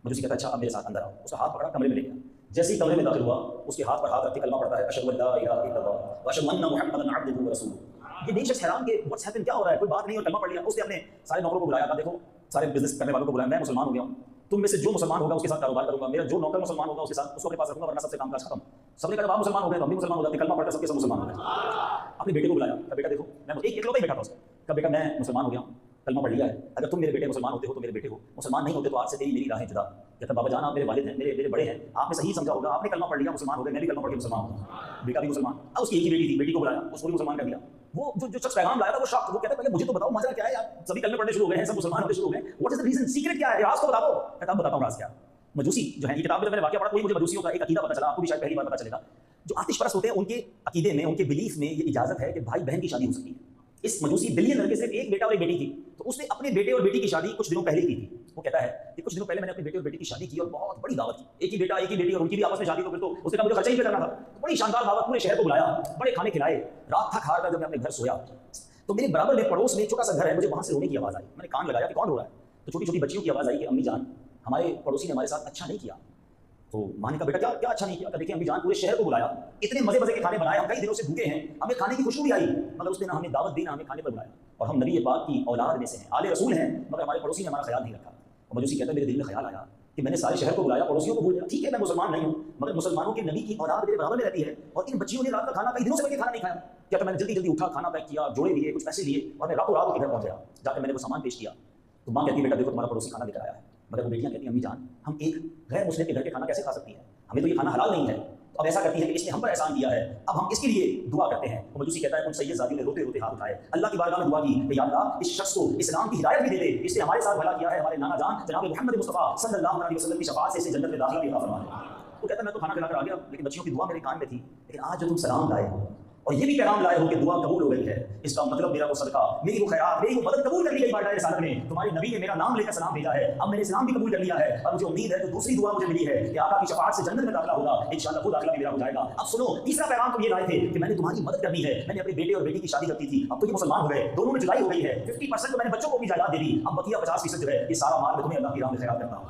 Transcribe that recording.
मजूसी कहता है अच्छा अब मेरे साथ अंदर आओ। उसका हाथ पकड़ा, कमरे में ले गया। जैसे ही कमरे में दाखिल हुआ, उसके हाथ पर हाथ रख के कलमा पढ़ता है, अशहदु अल्ला इलाहा इल्लल्लाह व अशहदु अन्ना मुहम्मदन अब्दुहु व रसूलुहु। ये नेक्स्ट हैरान के व्हाट्स हैपन, क्या हो रहा है, कोई बात नहीं और कलमा पढ़ लिया। उसने अपने सारे नौकरों को बुलाया, कहा देखो सारे बिजनेस करने वालों को बुलाया, मैं मुसलमान हो गया हूँ, तुम में से जो मुसलमान होगा उसके साथ कारोबार करूंगा, मेरा जो नौकर मुसलमान होगा उसके साथ उसको अपने पास रखूंगा, वरना सबसे कामकाज खत्म। सबने कहा आप मुसलमान हो गए तो हम भी मुसलमान हो जाते, कलमा पढ़कर सबके सब मुसलमान हो गए। अपने बेटे को बुलाया, कहा बेटा देखो, मैं एक इकलौता ही बेटा था उसका, कहा बेटा मैं मुसलमान हो गया हूँ, कलमा पढ़ लिया है, अगर तुम मेरे बेटे मुसलमान होते हो तो मेरे बेटे हो, मुसलमान नहीं होते तो आपसे तेरी मेरी राहें जुदा। कहता बाबा जान आप मेरे वालिद हैं, मेरे बड़े हैं, आपने सही समझा होगा, आपने कलमा पढ़ लिया मुसलमान हो गए, मैं भी कलमा पढ़ के मुसलमान हूँ, बेटा भी मुसलमान। अब उसकी एक ही बेटी थी, बेटी को बुलाया, उसको भी मुसलमान कर दिया। वो जो शख्स पैगाम लाया था वो शॉक, वो कहता पहले मुझे तो बताओ माजरा क्या है यार, सभी कलमे पढ़ने शुरू हो गए हैं, सब मुसलमान होने शुरू हो गए, what is the reason, secret क्या है, राज तो बता दो। कहता बताता हूँ राज क्या। मजूसी जो है, ये किताब में मैंने वाकया पढ़ा, कोई मुझे मजूसियों का एक अकीदा पता चला, आपको भी शायद पहली बार पता चलेगा। जो आतिश परस्त होते हैं उनके अकीदे में, उनके बिलीफ में ये इजाजत है कि भाई बहन की शादी हो सकती है। इस मजूसी बिलियनर के सिर्फ एक बेटा और एक बेटी थी, तो उसने अपने बेटे और बेटी की शादी कुछ दिनों पहले की थी। वो कहता है कि कुछ दिनों पहले मैंने अपने बेटे और बेटी की शादी की और बहुत बड़ी दावत की, एक ही बेटा एक ही बेटी और उनकी भी आपस में शादी, तो फिर तो उसने कहा मुझे खर्चा ही पे करना था, तो बड़ी शानदार दावत, पूरे शहर को बुलाया, बड़े खाने खिलाए, रात थक हार कर जब मैं अपने घर सोया तो मेरे बराबर में पड़ोस में छोटा सा घर है, मुझे वहां से रोने की आवाज आई। मैंने कान लगाया कि कौन रो रहा है, तो छोटी छोटी बच्चियों की आवाज आई कि अम्मी जान हमारे पड़ोसी ने हमारे साथ अच्छा नहीं किया। तो माँ ने कहा बेटा क्या क्या अच्छा नहीं किया। देखिए अम्मी जान पूरे शहर को बुलाया, इतने मजे मजे के खाने बनाए, हम कई दिनों से भूखे हैं, हमें खाने की खुशबू भी आई, मगर उसने ना हमें दावत दी ना हमें खाने पर बुलाया, और हम नबी पाक की औलाद में से हैं, आले रसूल हैं, मगर हमारे पड़ोसी ने हमारा ख्याल नहीं रखा। और मजूसी कहता है मेरे दिल में ख्याल आया कि मैंने सारे शहर को बुलाया, पड़ोसियों को भूल गया। ठीक है मैं मुसलमान नहीं हूँ, मगर मुसलमानों के नबी की औलाद मेरे बराबर में रहती है, और इन बच्चियों ने रात का खाना कई दिनों से बैठ के खाना नहीं खाया। क्या तो मैंने जल्दी जल्दी उठा, खाना पैक किया, जोड़े लिए, कुछ पैसे लिए, और मैं रातों रात घर पहुंच गया। जाकर मैंने वो सामान पेश किया, तो माँ कहती है बेटा देखो तुम्हारा पड़ोसी खाना लेकर आया है। मगर वो बेटियां कहती हैं अम्मी जान हम एक गैर मुस्लिम के घर के खाना कैसे खा सकती है, हमें तो ये खाना हलाल नहीं है। तो अब ऐसा करती है कि इसने हम पर एहसान किया है, अब हम इसके लिए दुआ करते हैं। तो मजूसी कहता है उन सैयद ज़ादियों ने रोते रोते हाथ उठाए, अल्लाह की बारगाह में दुआ की कि या अल्लाह इस शख्स को इस्लाम की हिदायत भी दे दे, इसने हमारे साथ भला किया है, हमारे नाना जान जनाब मोहम्मद मुस्तफ़ा सल्लल्लाहु अलैहि वसल्लम की शफ़ाअत से इसे जन्नत में दाखिला भी अता फरमा दे। वो कहता है मैं तो खाना खिलाकर आ गया, लेकिन बच्चियों की दुआ मेरे कान में थी, लेकिन आज जो तुम सलाम लाए हो और ये भी पैगाम लाए हो कि दुआ कबूल हो गई है, इसका मतलब मेरा वो सदका, मेरी वो खैरात, मेरी वो मदद कबूल कर ली गई बारगाह रिसालत में, तुम्हारे नबी ने मेरा नाम लेकर सलाम भेजा है, अब मैंने इस्लाम भी कबूल कर लिया है, और मुझे उम्मीद है कि दूसरी दुआ मुझे मिली है कि आका की शफाअत से जन्नत में दाखिला होगा, इंशाअल्लाह वो दाखिला भी मेरा हो जाएगा। अब सुनो तीसरा पैगाम तुम ये लाए थे कि मैंने तुम्हारी मदद करनी है, मैंने अपने बेटे और बेटी की शादी करती थी, अब तो ये मुसलमान हो गए, दोनों में जुदाई हो गई है, 50% तो मैंने बच्चों को भी जायदाद दे दी, अब बकिया 50% जो है ये सारा माल मैं तुम्हें अल्लाह की राह में खैरात करता हूँ।